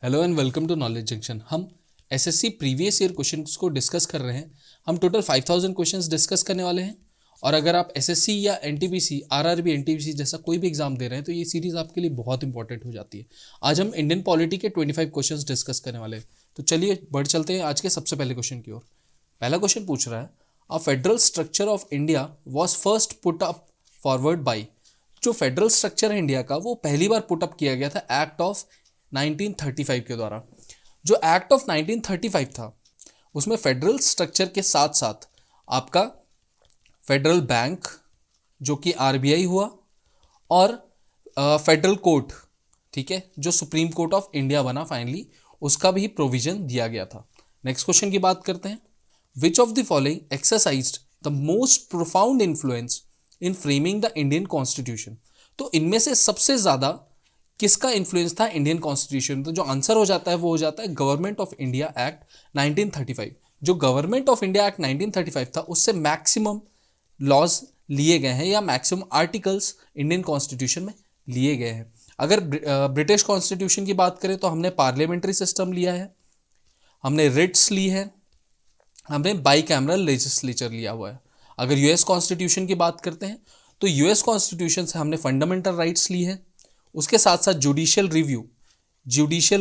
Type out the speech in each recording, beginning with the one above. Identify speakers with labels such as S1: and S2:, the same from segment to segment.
S1: Hello and welcome to knowledge junction. हम SSC previous year questions को discuss कर रहे हैं। हम टोटल 5000 क्वेश्चंस डिस्कस करने वाले हैं। और अगर आप एसएससी या एनटीपीसी, आरआरबी, एनटीपीसी जैसा कोई भी एग्जाम दे रहे हैं तो ये सीरीज आपके लिए बहुत इंपॉर्टेंट हो जाती है। आज हम इंडियन पॉलिटी के 25 क्वेश्चंस डिस्कस करने वाले हैं। तो चलिए बढ़ चलते हैं आज के सबसे पहले क्वेश्चन की ओर। पहला क्वेश्चन पूछ रहा है, a federal structure of India was first put up forward by. जो फेडरल स्ट्रक्चर है इंडिया का वो पहली बार पुट अप किया गया था एक्ट ऑफ 1935 के द्वारा। जो एक्ट ऑफ 1935 था उसमें फेडरल स्ट्रक्चर के साथ साथ आपका फेडरल बैंक जो कि आरबीआई हुआ और फेडरल कोर्ट, ठीक है, जो सुप्रीम कोर्ट ऑफ इंडिया बना फाइनली, उसका भी प्रोविजन दिया गया था। नेक्स्ट क्वेश्चन की बात करते हैं, which of the following exercised the most profound influence in framing the Indian constitution. तो इनमें से सबसे ज्यादा किसका इन्फ्लुएंस था इंडियन कॉन्स्टिट्यूशन। तो जो आंसर हो जाता है वो हो जाता है गवर्नमेंट ऑफ इंडिया एक्ट 1935। जो गवर्नमेंट ऑफ इंडिया एक्ट 1935 था उससे मैक्सिमम लॉज लिए गए हैं या मैक्सिमम आर्टिकल्स इंडियन कॉन्स्टिट्यूशन में लिए गए हैं। अगर ब्रिटिश कॉन्स्टिट्यूशन की बात करें तो हमने पार्लियामेंट्री सिस्टम लिया है, हमने रिट्स ली है, हमने बाई कैमरल लेजिस्लेचर लिया हुआ है। अगर यूएस कॉन्स्टिट्यूशन की बात करते हैं तो यूएस कॉन्स्टिट्यूशन से हमने फंडामेंटल राइट्स ली है। उसके साथ साथ जुडिशियल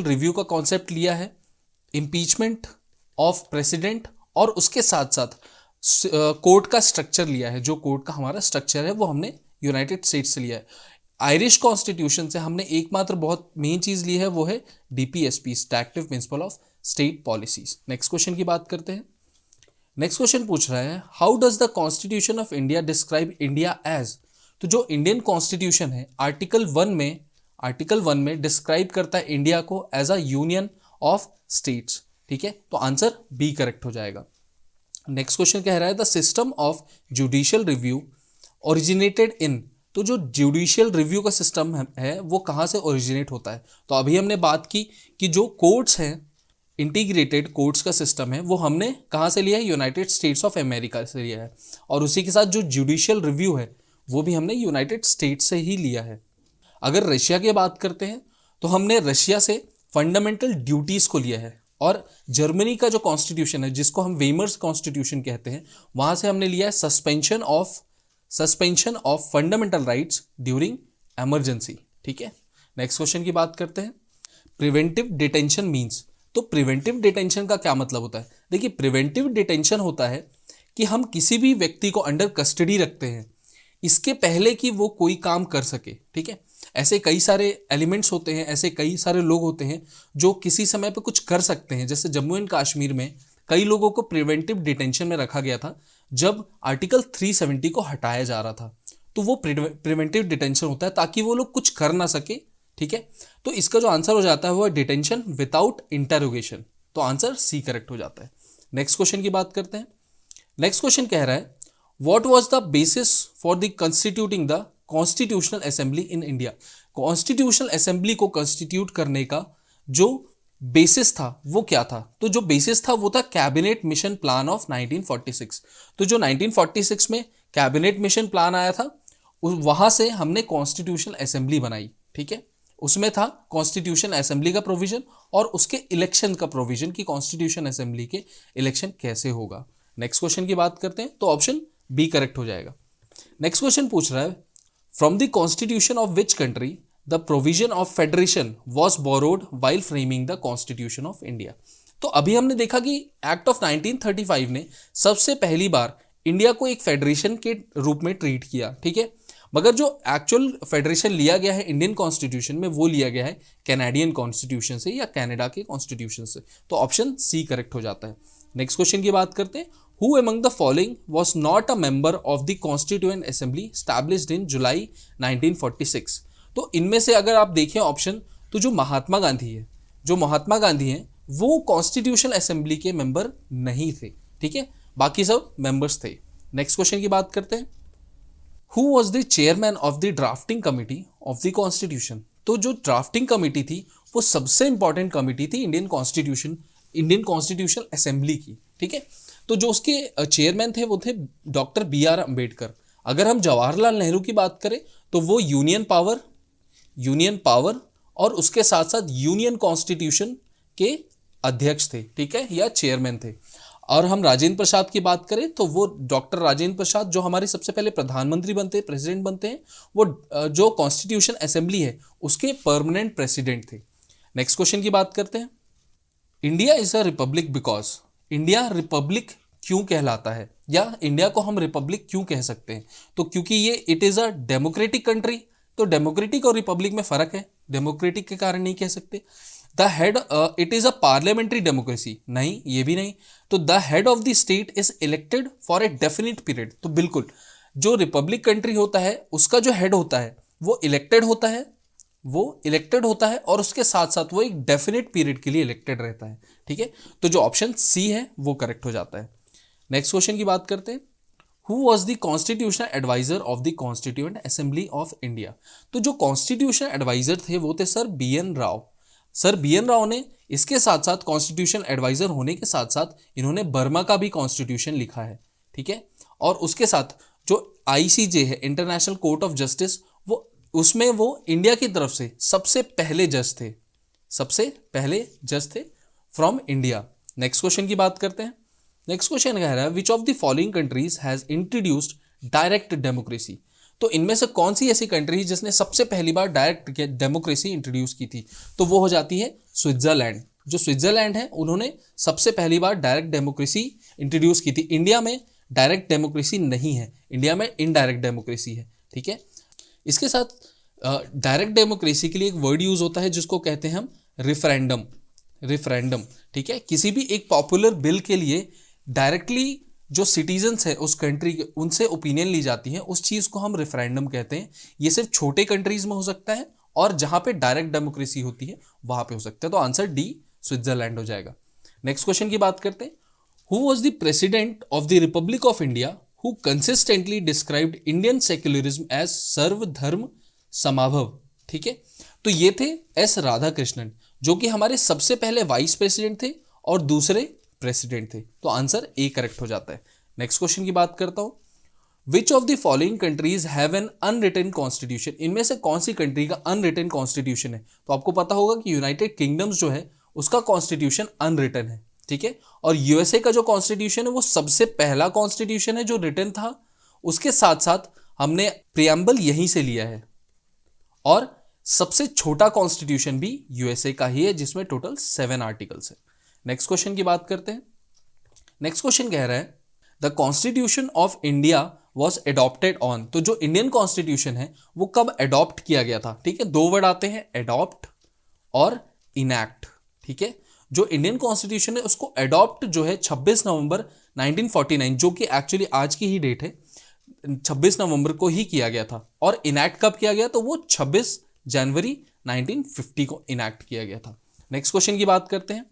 S1: रिव्यू का कॉन्सेप्ट लिया है, इम्पीचमेंट ऑफ प्रेसिडेंट, और उसके साथ साथ कोर्ट का स्ट्रक्चर लिया है। जो कोर्ट का हमारा स्ट्रक्चर है वो हमने यूनाइटेड स्टेट्स से लिया है। आयरिश कॉन्स्टिट्यूशन से हमने एकमात्र बहुत मेन चीज ली है वो है DPSP, directive principle of state policies. Next question की बात करते हैं। नेक्स्ट क्वेश्चन पूछ रहा है, how does the constitution of India describe India as. तो जो इंडियन कॉन्स्टिट्यूशन है आर्टिकल 1 में डिस्क्राइब करता है इंडिया को as a union of states, ठीक है। तो आंसर बी करेक्ट हो जाएगा। नेक्स्ट क्वेश्चन कह रहा है, the system of judicial review originated in. तो जो जुडिशियल रिव्यू का सिस्टम है वो कहाँ से ओरिजिनेट होता है। तो अभी हमने बात की कि जो कोर्ट्स हैं, इंटीग्रेटेड कोर्ट्स का सिस्टम है वो हमने कहाँ से लिया है, यूनाइटेड स्टेट्स ऑफ अमेरिका से लिया है। और उसी के साथ जो जुडिशियल रिव्यू है वो भी हमने यूनाइटेड स्टेट्स से ही लिया है। अगर रशिया की बात करते हैं तो हमने रशिया से फंडामेंटल ड्यूटीज को लिया है। और जर्मनी का जो कॉन्स्टिट्यूशन है जिसको हम वेमर्स कॉन्स्टिट्यूशन कहते हैं वहां से हमने लिया है suspension of fundamental rights during emergency, ठीक है। नेक्स्ट क्वेश्चन की बात करते हैं, प्रिवेंटिव डिटेंशन मीन्स। तो प्रिवेंटिव डिटेंशन का क्या मतलब होता है। देखिए, प्रिवेंटिव डिटेंशन होता है कि हम किसी भी व्यक्ति को अंडर कस्टडी रखते हैं इसके पहले कि वो कोई काम कर सके, ठीक है। ऐसे कई सारे एलिमेंट्स होते हैं, ऐसे कई सारे लोग होते हैं जो किसी समय पे कुछ कर सकते हैं। जैसे जम्मू एंड कश्मीर में कई लोगों को प्रिवेंटिव डिटेंशन में रखा गया था जब आर्टिकल 370 को हटाया जा रहा था। तो वो प्रिवेंटिव डिटेंशन होता है ताकि वो लोग कुछ कर ना सके, ठीक है। तो इसका जो आंसर हो जाता है वो है डिटेंशन विदाउट इंटेरोगेशन। तो आंसर सी करेक्ट हो जाता है। नेक्स्ट क्वेश्चन की बात करते हैं। नेक्स्ट क्वेश्चन कह रहा है, what was the basis for the constituting the constitutional assembly in India. Constitutional assembly को कंस्टिट्यूट करने का जो बेसिस था वो क्या था। तो जो बेसिस था वो था कैबिनेट मिशन प्लान ऑफ 1946। तो जो 1946 में कैबिनेट मिशन प्लान आया था वहां से हमने कॉन्स्टिट्यूशनल असेंबली बनाई, ठीक है। उसमें था कॉन्स्टिट्यूशन असेंबली का प्रोविजन और उसके इलेक्शन का प्रोविजन कि कॉन्स्टिट्यूशन असेंबली के इलेक्शन कैसे होगा। नेक्स्ट क्वेश्चन की बात करते हैं तो ऑप्शन बी करेक्ट हो जाएगा। नेक्स्ट क्वेश्चन पूछ रहा है, from the constitution of which country the provision of federation was borrowed while framing the constitution of India. तो अभी हमने देखा कि एक्ट ऑफ 1935 ने सबसे पहली बार इंडिया को एक फेडरेशन के रूप में ट्रीट किया, ठीक है। मगर जो एक्चुअल फेडरेशन लिया गया है इंडियन कॉन्स्टिट्यूशन में वो लिया गया है कैनेडियन कॉन्स्टिट्यूशन से या कनाडा के कॉन्स्टिट्यूशन से। तो ऑप्शन सी करेक्ट हो जाता है। नेक्स्ट क्वेश्चन की बात करते हैं, who among the following was not a member of the constituent assembly established in July 1946। तो इनमें से अगर आप देखें ऑप्शन तो जो महात्मा गांधी हैं वो कॉन्स्टिट्यूशनल असेंबली के मेंबर नहीं थे, ठीक है, बाकी सब मेंबर्स थे। नेक्स्ट क्वेश्चन की बात करते हैं, who was the chairman of the drafting committee of the constitution. तो जो ड्राफ्टिंग कमिटी थी वो सबसे इंपॉर्टेंट कमिटी थी इंडियन कॉन्स्टिट्यूशन असेंबली की, ठीक है। तो जो उसके चेयरमैन थे वो थे डॉक्टर BR अम्बेडकर। अगर हम जवाहरलाल नेहरू की बात करें तो वो यूनियन पावर और उसके साथ साथ यूनियन कॉन्स्टिट्यूशन के अध्यक्ष थे, ठीक है, या चेयरमैन थे। और हम राजेंद्र प्रसाद की बात करें तो वो डॉक्टर राजेंद्र प्रसाद जो हमारे सबसे पहले प्रधानमंत्री बनते हैं, प्रेसिडेंट बनते हैं, वो जो कॉन्स्टिट्यूशन असेंबली है उसके परमानेंट प्रेसिडेंट थे। नेक्स्ट क्वेश्चन की बात करते हैं। India is a republic because, India Republic क्यों कहलाता है, या इंडिया को हम रिपब्लिक क्यों कह सकते हैं? तो क्योंकि ये it is a democratic country. तो डेमोक्रेटिक और रिपब्लिक में फर्क है, डेमोक्रेटिक के कारण नहीं कह सकते। The head, it is a parliamentary democracy, नहीं, ये भी नहीं। तो the head of the state is elected for a definite period, तो बिल्कुल जो रिपब्लिक कंट्री होता है उसका जो हेड होता है वो इलेक्टेड होता है, और उसके साथ साथ वो एक डेफिनेट पीरियड के लिए इलेक्टेड रहता है, ठीक है। तो जो ऑप्शन सी है वो करेक्ट हो जाता है। नेक्स्ट क्वेश्चन की बात करते हैं। Who was the constitutional adviser of the constituent assembly of India? तो जो कॉन्स्टिट्यूशनल एडवाइजर थे वो थे sir B N Rau. Sir B N Rau ने इसके साथ साथ कॉन्स्टिट्यूशन एडवाइजर होने के साथ साथ इन्होंने बर्मा का भी कॉन्स्टिट्यूशन लिखा है, ठीक है। और उसके साथ जो आईसीजे है, इंटरनेशनल कोर्ट ऑफ जस्टिस, वो उसमें वो इंडिया की तरफ से सबसे पहले जज थे फ्रॉम इंडिया। नेक्स्ट क्वेश्चन की बात करते हैं। नेक्स्ट क्वेश्चन कह रहा है विच of the following countries has introduced direct democracy? तो इनमें से कौन सी ऐसी कंट्री है जिसने सबसे पहली बार डायरेक्ट डेमोक्रेसी इंट्रोड्यूस की थी? तो वो हो जाती है स्विट्जरलैंड। जो स्विट्जरलैंड है उन्होंने सबसे पहली बार डायरेक्ट डेमोक्रेसी इंट्रोड्यूस की थी। इंडिया में डायरेक्ट डेमोक्रेसी नहीं है, इंडिया में इनडायरेक्ट डेमोक्रेसी है, ठीक है। इसके साथ डायरेक्ट डेमोक्रेसी के लिए एक वर्ड यूज होता है जिसको कहते हैं हम रिफरेंडम, ठीक है। किसी भी एक पॉपुलर बिल के लिए डायरेक्टली जो सिटीजन्स है उस कंट्री के, उनसे ओपिनियन ली जाती है, उस चीज़ को हम रेफरेंडम कहते हैं। ये सिर्फ छोटे कंट्रीज में हो सकता है और जहां पे डायरेक्ट डेमोक्रेसी होती है वहां पे हो सकता है। तो आंसर डी स्विट्जरलैंड हो जाएगा। नेक्स्ट क्वेश्चन की बात करते हैं। Who was the president of the republic of India who consistently described Indian secularism as सर्वधर्म समाभव? ठीक है, तो ये थे एस राधाकृष्णन, जो कि हमारे सबसे पहले वाइस प्रेसिडेंट थे और दूसरे प्रेसिडेंट थे। तो आंसर ए करेक्ट हो जाता है। नेक्स्ट क्वेश्चन की बात करता हूं। विच of the following countries have an unwritten constitution? इनमें से कौन सी कंट्री का अनरिटन कॉन्स्टिट्यूशन है? तो आपको पता होगा कि यूनाइटेड किंगडम्स जो है उसका कॉन्स्टिट्यूशन अनरिटन है, ठीक है। और यूएसए का जो कॉन्स्टिट्यूशन है वो सबसे पहला कॉन्स्टिट्यूशन है जो रिटन था। उसके साथ साथ हमने प्रियम्बल यहीं से लिया है, और सबसे छोटा कॉन्स्टिट्यूशन भी यूएसए का ही है जिसमें टोटल 7 आर्टिकल्स है। नेक्स्ट क्वेश्चन की बात करते हैं। नेक्स्ट क्वेश्चन कह रहा है the constitution of India was adopted on. तो जो इंडियन कॉन्स्टिट्यूशन है वो कब एडॉप्ट किया गया था? ठीक है, 2 वर्ड आते हैं, एडॉप्ट और इनैक्ट, ठीक है। जो इंडियन कॉन्स्टिट्यूशन है उसको एडॉप्ट जो है 26 नवंबर 1949, जो कि एक्चुअली आज की ही डेट है, 26 नवंबर को ही किया गया था। और इनैक्ट कब किया गया? तो वो 26 जनवरी 1950 को इनैक्ट किया गया था। नेक्स्ट क्वेश्चन की बात करते हैं।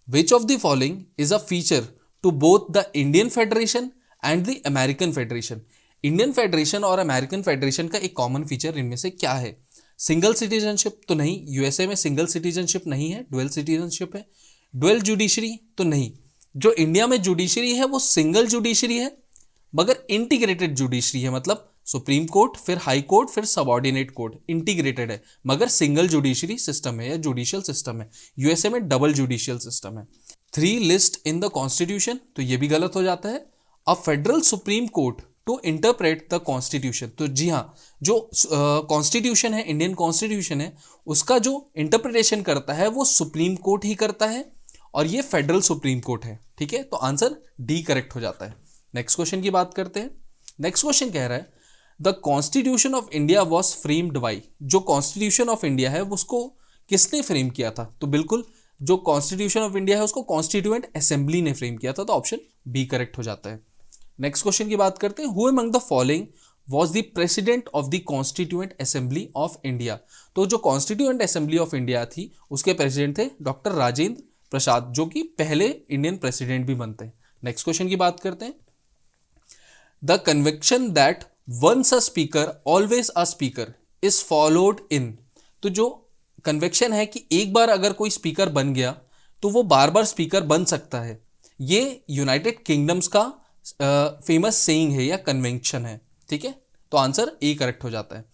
S1: Which of the following is a feature to both the Indian federation and the American federation? Indian federation और अमेरिकन फेडरेशन का एक कॉमन फीचर इनमें से क्या है? सिंगल सिटीजनशिप तो नहीं, यूएसए में सिंगल सिटीजनशिप नहीं है, डुअल सिटीजनशिप है। डुअल जुडिशरी तो नहीं, जो इंडिया में जुडिशरी है वो सिंगल जुडिशरी है मगर इंटीग्रेटेड जुडिशरी है, मतलब सुप्रीम कोर्ट फिर हाई कोर्ट फिर सबऑर्डिनेट कोर्ट, इंटीग्रेटेड है मगर सिंगल जुडिशरी सिस्टम है या जुडिशियल सिस्टम है। यूएसए में डबल जुडिशियल सिस्टम है। 3 लिस्ट इन द कॉन्स्टिट्यूशन, तो ये भी गलत हो जाता है। A federal supreme court to interpret the constitution, तो जी हाँ, जो कॉन्स्टिट्यूशन है, इंडियन कॉन्स्टिट्यूशन है, उसका जो इंटरप्रिटेशन करता है वो सुप्रीम कोर्ट ही करता है, और ये फेडरल सुप्रीम कोर्ट है, ठीक है। तो आंसर डी करेक्ट हो जाता है। नेक्स्ट क्वेश्चन की बात करते हैं। नेक्स्ट क्वेश्चन कह रहा है the constitution of India was framed by. जो कॉन्स्टिट्यूशन ऑफ इंडिया है उसको किसने फ्रेम किया था? तो बिल्कुल जो कॉन्स्टिट्यूशन ऑफ इंडिया है उसको कॉन्स्टिट्यूएंट असेंबली ने फ्रेम किया था, तो ऑप्शन बी करेक्ट हो जाता है। नेक्स्ट क्वेश्चन की बात करते हैं। Who among the following was the president of the constituent assembly of India? तो जो कॉन्स्टिट्यूएंट असेंबली ऑफ इंडिया थी उसके प्रेसिडेंट थे डॉक्टर राजेंद्र प्रसाद, जो कि पहले इंडियन प्रेसिडेंट भी बनते हैं। नेक्स्ट क्वेश्चन की बात करते हैं। The conviction that once a speaker always a speaker is followed in. तो जो कन्विक्शन है कि एक बार अगर कोई स्पीकर बन गया तो वो बार बार स्पीकर बन सकता है, ये यूनाइटेड किंगडम्स का फेमस सेइंग है या कन्वेंशन है, ठीक है। तो आंसर ए करेक्ट हो जाता है।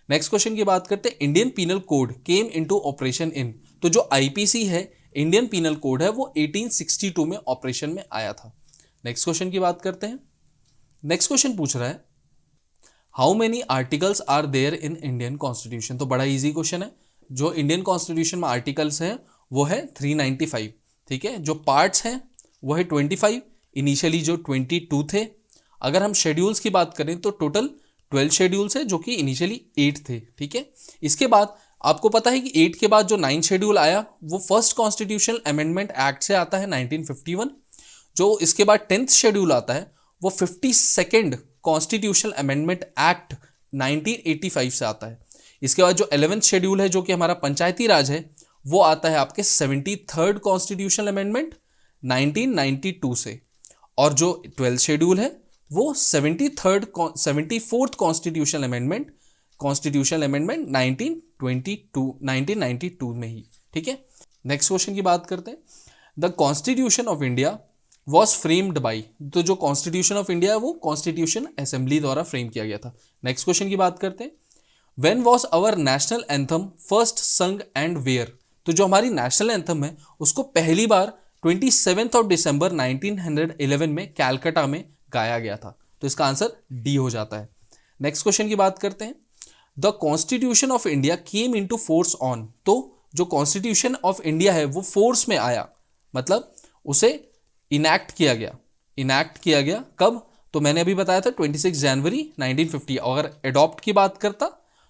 S1: नेक्स्ट क्वेश्चन की बात करते हैं, Indian penal code came into operation in. तो जो आईपीसी है, इंडियन पीनल कोड है, वो 1862 में ऑपरेशन में आया था। नेक्स्ट क्वेश्चन की बात करते हैं। नेक्स्ट क्वेश्चन पूछ रहा है, how many articles are there in Indian constitution. तो बड़ा इजी क्वेश्चन है। जो इंडियन कॉन्स्टिट्यूशन में आर्टिकल्स हैं वो है 395, ठीक है। जो पार्ट्स हैं वो है 25, इनिशियली जो 22 थे। अगर हम शेड्यूल्स की बात करें तो टोटल 12 शेड्यूल्स है, जो कि इनिशियली 8 थे, ठीक है। इसके बाद आपको पता है कि 8 के बाद जो 9 शेड्यूल आया वो फर्स्ट कॉन्स्टिट्यूशनल अमेंडमेंट एक्ट से आता है 1951। जो इसके बाद 10th शेड्यूल आता है वो 52nd कॉन्स्टिट्यूशनल अमेंडमेंट एक्ट 1985 से आता है। इसके बाद जो 11th शेड्यूल है, जो कि हमारा पंचायती राज है, वो आता है आपके 73rd कॉन्स्टिट्यूशनल अमेंडमेंट 1992 से। और जो 12th शेड्यूल है वो 74th कॉन्स्टिट्यूशनल अमेंडमेंट 1992 में ही, ठीक है। नेक्स्ट क्वेश्चन की बात करते हैं, the constitution of India was framed by. तो जो कॉन्स्टिट्यूशन ऑफ इंडिया है वो कॉन्स्टिट्यूशन असेंबली द्वारा फ्रेम किया गया था। नेक्स्ट क्वेश्चन की बात करते हैं, when was our national anthem first sung and where. तो जो हमारी नेशनल एंथम है उसको पहली बार 27 दिसंबर 1911 में कैलकाटा में गाया गया था। तो इसका आंसर डी हो जाता है। नेक्स्ट क्वेश्चन की बात करते हैं, the constitution of India came into force on. तो जो कॉन्स्टिट्यूशन ऑफ इंडिया है वो फोर्स में आया, मतलब उसे इनैक्ट किया गया कब? तो मैंने अभी बताया था 26 जनवरी 1950। अगर एडॉप्ट की बात करता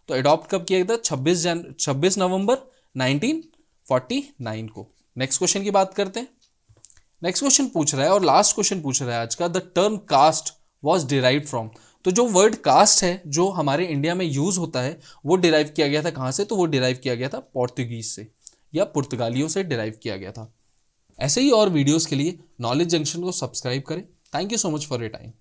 S1: तो एडॉप्ट कब किया गया था? 26 नवंबर 1949 को। नेक्स्ट क्वेश्चन की बात करते हैं। नेक्स्ट क्वेश्चन पूछ रहा है और लास्ट क्वेश्चन पूछ रहा है आज का, the term caste was derived from. तो जो वर्ड कास्ट है जो हमारे इंडिया में यूज होता है वो डिराइव किया गया था कहाँ से? तो वो डिराइव किया गया था पोर्तुगीज से या पुर्तगालियों से डिराइव किया गया था। ऐसे ही और वीडियोस के लिए नॉलेज जंक्शन को सब्सक्राइब करें। Thank you so much for your time.